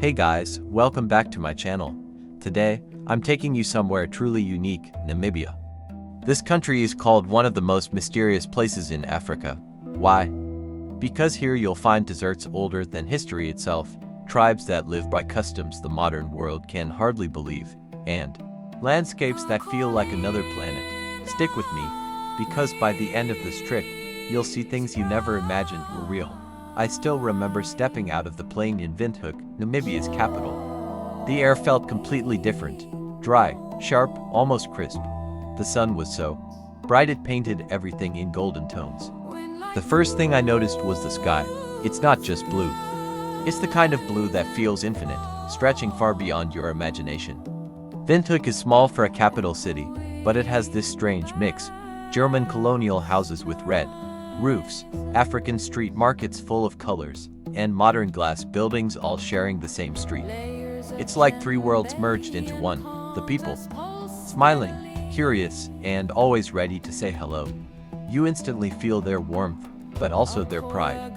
Hey guys, welcome back to my channel. Today, I'm taking you somewhere truly unique, Namibia. This country is called one of the most mysterious places in Africa. Why? Because here you'll find deserts older than history itself, tribes that live by customs the modern world can hardly believe, and landscapes that feel like another planet. Stick with me, because by the end of this trip, you'll see things you never imagined were real. I still remember stepping out of the plane in Windhoek, Namibia's capital. The air felt completely different. Dry, sharp, almost crisp. The sun was so bright it painted everything in golden tones. The first thing I noticed was the sky. It's not just blue. It's the kind of blue that feels infinite, stretching far beyond your imagination. Windhoek is small for a capital city, but it has this strange mix. German colonial houses with red roofs, African street markets full of colors, and modern glass buildings all sharing the same street. It's like three worlds merged into one. The people, smiling, curious, and always ready to say hello. You instantly feel their warmth, but also their pride.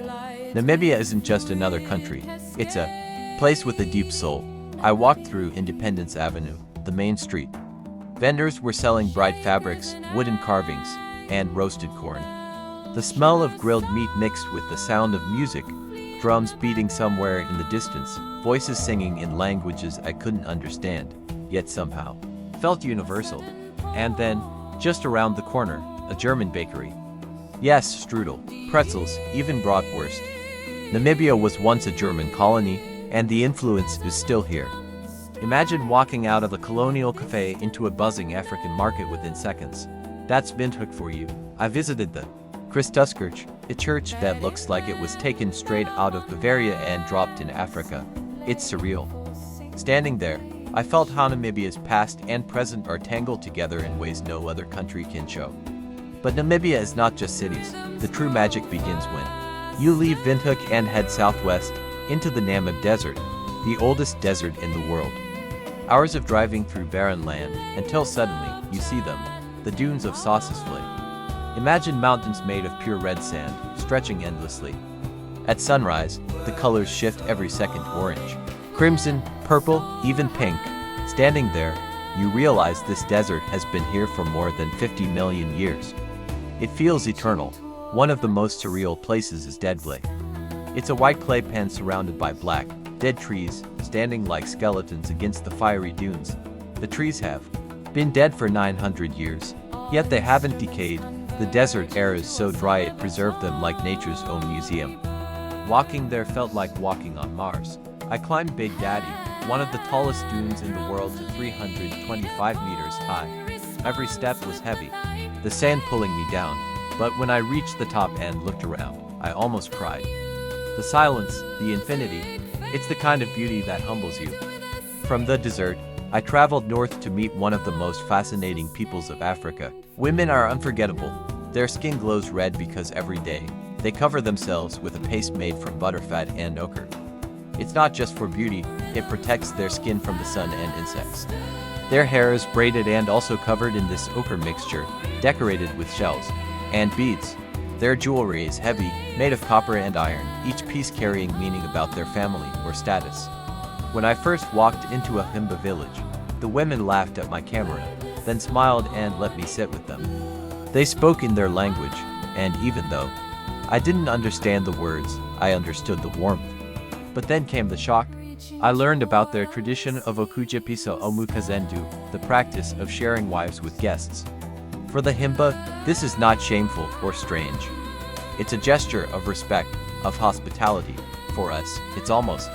Namibia isn't just another country, it's a place with a deep soul. I walked through Independence Avenue, the main street. Vendors were selling bright fabrics, wooden carvings, and roasted corn. The smell of grilled meat mixed with the sound of music, drums beating somewhere in the distance, voices singing in languages I couldn't understand, yet somehow felt universal. And then, just around the corner, a German bakery. Yes, strudel, pretzels, even bratwurst. Namibia was once a German colony, and the influence is still here. Imagine walking out of a colonial cafe into a buzzing African market within seconds. That's Windhoek for you. I visited the Christuskirch, a church that looks like it was taken straight out of Bavaria and dropped in Africa. It's surreal. Standing there, I felt how Namibia's past and present are tangled together in ways no other country can show. But Namibia is not just cities. The true magic begins when you leave Windhoek and head southwest into the Namib Desert, the oldest desert in the world. Hours of driving through barren land until suddenly you see them, the dunes of Sossusvlei. Imagine mountains made of pure red sand, stretching endlessly. At sunrise, the colors shift every second: orange, crimson, purple, even pink. Standing there, you realize this desert has been here for more than 50 million years. It feels eternal. One of the most surreal places is Deadvlei. It's a white clay pen surrounded by black, dead trees, standing like skeletons against the fiery dunes. The trees have been dead for 900 years, yet they haven't decayed. The desert air is so dry it preserved them like nature's own museum. Walking there felt like walking on Mars. I climbed Big Daddy, one of the tallest dunes in the world, to 325 meters high. Every step was heavy, the sand pulling me down, but when I reached the top and looked around, I almost cried. The silence, the infinity, it's the kind of beauty that humbles you. From the desert, I traveled north to meet one of the most fascinating peoples of Africa. Women are unforgettable. Their skin glows red because every day, they cover themselves with a paste made from butterfat and ochre. It's not just for beauty, it protects their skin from the sun and insects. Their hair is braided and also covered in this ochre mixture, decorated with shells and beads. Their jewelry is heavy, made of copper and iron, each piece carrying meaning about their family or status. When I first walked into a Himba village, the women laughed at my camera, then smiled and let me sit with them. They spoke in their language, and even though I didn't understand the words, I understood the warmth. But then came the shock. I learned about their tradition of okujapisa omukazendu, the practice of sharing wives with guests. For the Himba, this is not shameful or strange. It's a gesture of respect, of hospitality. For us, it's almost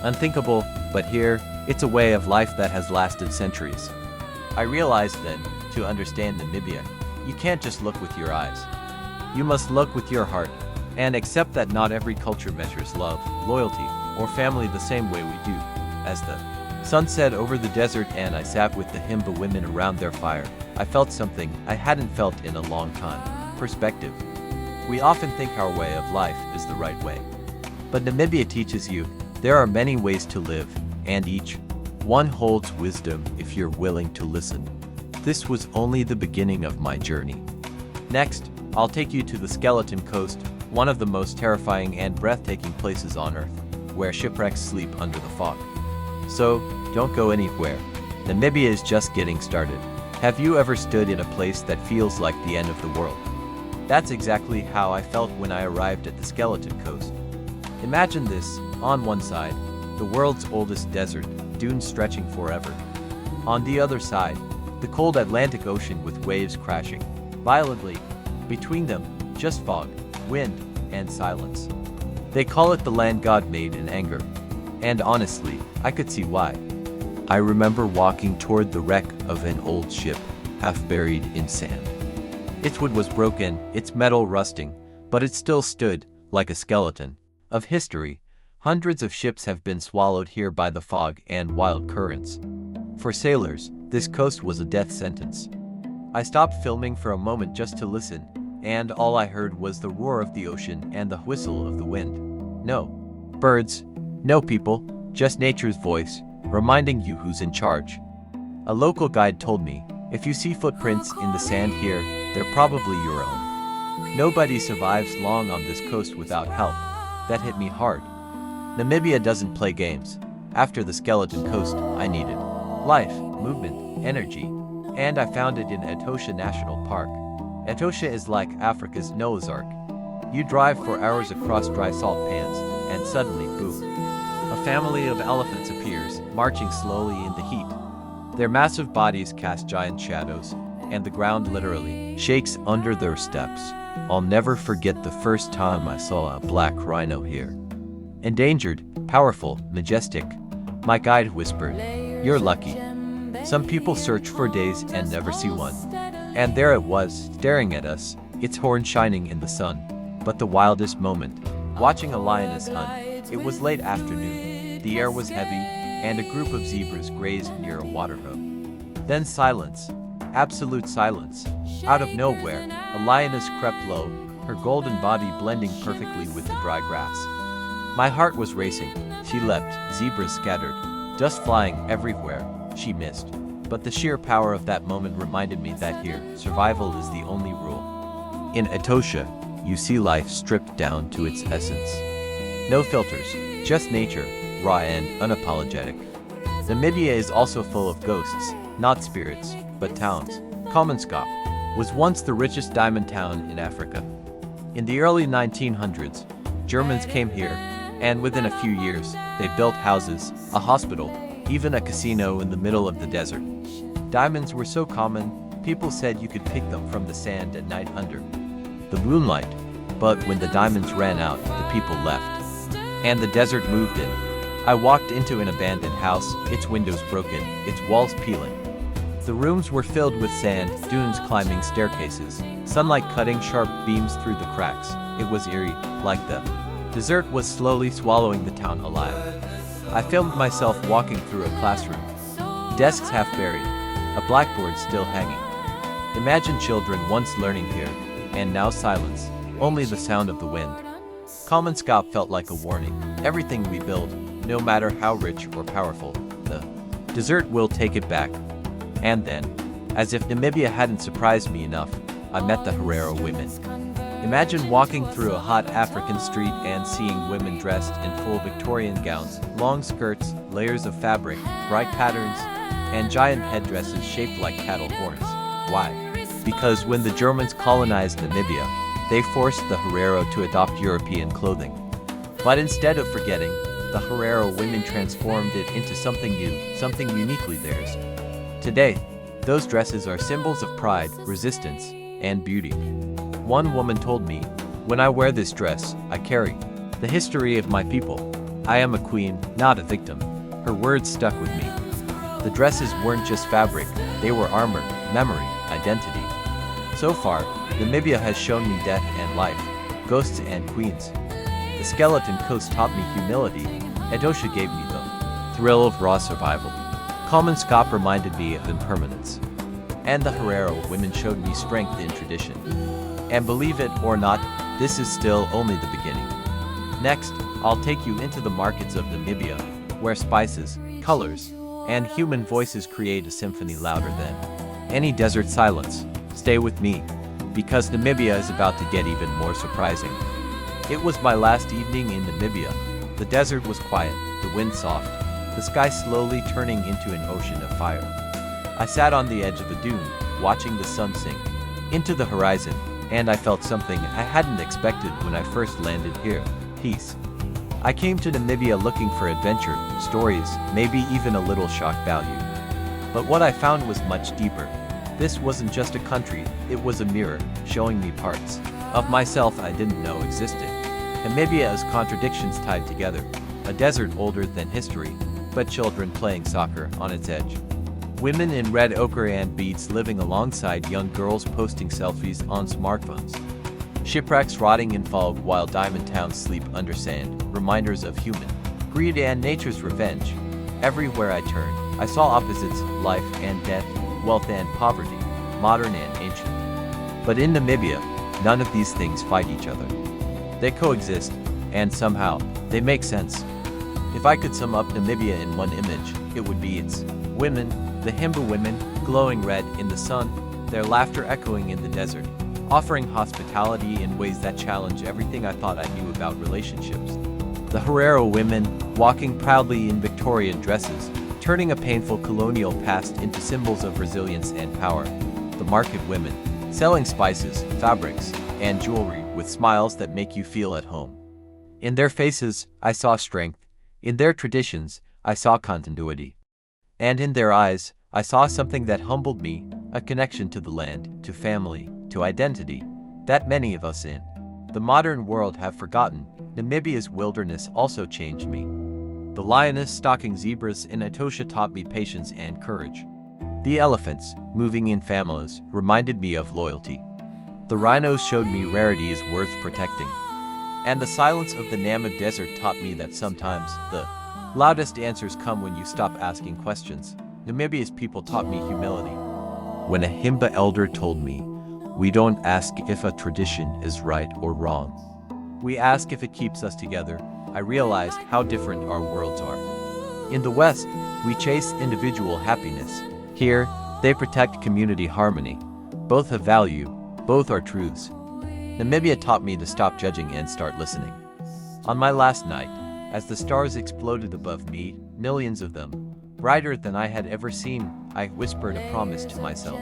unthinkable, but here, it's a way of life that has lasted centuries. I realized that, to understand Namibia, you can't just look with your eyes. You must look with your heart, and accept that not every culture measures love, loyalty, or family the same way we do. As the sun set over the desert and I sat with the Himba women around their fire, I felt something I hadn't felt in a long time: perspective. We often think our way of life is the right way. But Namibia teaches you there are many ways to live, and each one holds wisdom if you're willing to listen. This was only the beginning of my journey. Next, I'll take you to the Skeleton Coast, one of the most terrifying and breathtaking places on Earth. where shipwrecks sleep under the fog. So, don't go anywhere. Namibia is just getting started. Have you ever stood in a place that feels like the end of the world? That's exactly how I felt when I arrived at the Skeleton Coast. Imagine this: on one side, the world's oldest desert, dunes stretching forever. On the other side, the cold Atlantic Ocean with waves crashing violently. Between them, just fog, wind, and silence. They call it the land God made in anger. And honestly, I could see why. I remember walking toward the wreck of an old ship, half buried in sand. Its wood was broken, its metal rusting, but it still stood, like a skeleton of history. Hundreds of ships have been swallowed here by the fog and wild currents. For sailors, this coast was a death sentence. I stopped filming for a moment just to listen, and all I heard was the roar of the ocean and the whistle of the wind. No birds, no people, just nature's voice, reminding you who's in charge. A local guide told me, if you see footprints in the sand here, they're probably your own. Nobody survives long on this coast without help. That hit me hard. Namibia doesn't play games. After the Skeleton Coast, I needed life, movement, energy, and I found it in Etosha National Park. Etosha is like Africa's Noah's Ark. You drive for hours across dry salt pans, and suddenly, boom, a family of elephants appears, marching slowly in the heat. Their massive bodies cast giant shadows, and the ground literally shakes under their steps. I'll never forget the first time I saw a black rhino here. Endangered, powerful, majestic. My guide whispered, "You're lucky. Some people search for days and never see one." And there it was, staring at us, its horn shining in the sun. But the wildest moment, watching a lioness hunt. It was late afternoon, the air was heavy, and a group of zebras grazed near a water hole. Then silence, absolute silence. Out of nowhere, a lioness crept low, her golden body blending perfectly with the dry grass. My heart was racing. She leapt, zebras scattered, dust flying everywhere. She missed. But the sheer power of that moment reminded me that here, survival is the only rule. In Etosha, you see life stripped down to its essence. No filters, just nature, raw and unapologetic. Namibia is also full of ghosts, not spirits, but towns. Komanskop was once the richest diamond town in Africa. In the early 1900s, Germans came here, and within a few years, they built houses, a hospital, even a casino in the middle of the desert. Diamonds were so common, people said you could pick them from the sand at night under the moonlight. But when the diamonds ran out, the people left, and the desert moved in. I walked into an abandoned house, its windows broken, its walls peeling. The rooms were filled with sand, dunes climbing staircases, sunlight cutting sharp beams through the cracks. It was eerie, like the desert was slowly swallowing the town alive. I filmed myself walking through a classroom. Desks half buried, a blackboard still hanging. Imagine children once learning here, and now silence, only the sound of the wind. Komanskop felt like a warning. Everything we build, no matter how rich or powerful, the desert will take it back. And then, as if Namibia hadn't surprised me enough, I met the Herero women. Imagine walking through a hot African street and seeing women dressed in full Victorian gowns, long skirts, layers of fabric, bright patterns, and giant headdresses shaped like cattle horns. Why? Because when the Germans colonized Namibia, they forced the Herero to adopt European clothing. But instead of forgetting, the Herero women transformed it into something new, something uniquely theirs. Today, those dresses are symbols of pride, resistance, and beauty. One woman told me, "When I wear this dress, I carry the history of my people. I am a queen, not a victim." Her words stuck with me. The dresses weren't just fabric, they were armor, memory, identity. So far, Namibia has shown me death and life, ghosts and queens. The Skeleton Coast taught me humility. Etosha gave me the thrill of raw survival. Komanskop reminded me of impermanence. And the Herero women showed me strength in tradition. And believe it or not, this is still only the beginning. Next, I'll take you into the markets of Namibia, where spices, colors, and human voices create a symphony louder than any desert silence. Stay with me, because Namibia is about to get even more surprising. It was my last evening in Namibia, The desert was quiet, the wind soft, the sky slowly turning into an ocean of fire. I sat on the edge of a dune, watching the sun sink into the horizon, and I felt something I hadn't expected when I first landed here: peace. I came to Namibia looking for adventure, stories, maybe even a little shock value. But what I found was much deeper. This wasn't just a country, it was a mirror, showing me parts of myself I didn't know existed. Namibia is contradictions tied together, a desert older than history, but children playing soccer on its edge. Women in red ochre and beads living alongside young girls posting selfies on smartphones. Shipwrecks rotting in fog while diamond towns sleep under sand, reminders of human greed and nature's revenge. Everywhere I turned, I saw opposites: life and death, wealth and poverty, modern and ancient. But in Namibia, none of these things fight each other. They coexist, and somehow, they make sense. If I could sum up Namibia in one image, it would be its women, the Himba women, glowing red in the sun, their laughter echoing in the desert, offering hospitality in ways that challenge everything I thought I knew about relationships. The Herero women, walking proudly in Victorian dresses, turning a painful colonial past into symbols of resilience and power. The market women, selling spices, fabrics, and jewelry with smiles that make you feel at home. In their faces, I saw strength. In their traditions, I saw continuity. And in their eyes, I saw something that humbled me, a connection to the land, to family, to identity, that many of us in the modern world have forgotten. Namibia's wilderness also changed me. The lioness stalking zebras in Etosha taught me patience and courage. The elephants, moving in families, reminded me of loyalty. The rhinos showed me rarity is worth protecting. And the silence of the Namib Desert taught me that sometimes the loudest answers come when you stop asking questions. Namibia's people taught me humility. When a Himba elder told me, "We don't ask if a tradition is right or wrong. We ask if it keeps us together," I realized how different our worlds are. In the West, we chase individual happiness. Here, they protect community harmony. Both have value, both are truths. Namibia taught me to stop judging and start listening. On my last night, as the stars exploded above me, millions of them, brighter than I had ever seen, I whispered a promise to myself.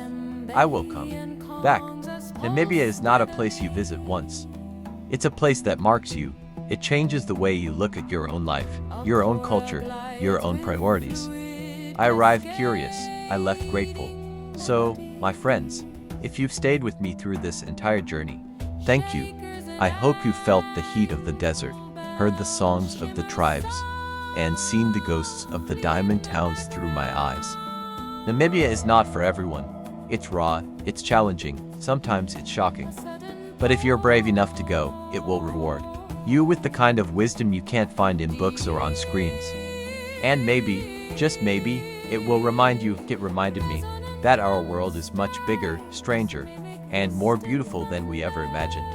I will come back. Namibia is not a place you visit once. It's a place that marks you. It changes the way you look at your own life, your own culture, your own priorities. I arrived curious, I left grateful. So, my friends, if you've stayed with me through this entire journey, thank you. I hope you felt the heat of the desert, heard the songs of the tribes, and seen the ghosts of the diamond towns through my eyes. Namibia is not for everyone. It's raw, it's challenging, sometimes it's shocking. But if you're brave enough to go, it will reward you with the kind of wisdom you can't find in books or on screens. And maybe, just maybe, it will it reminded me, that our world is much bigger, stranger, and more beautiful than we ever imagined.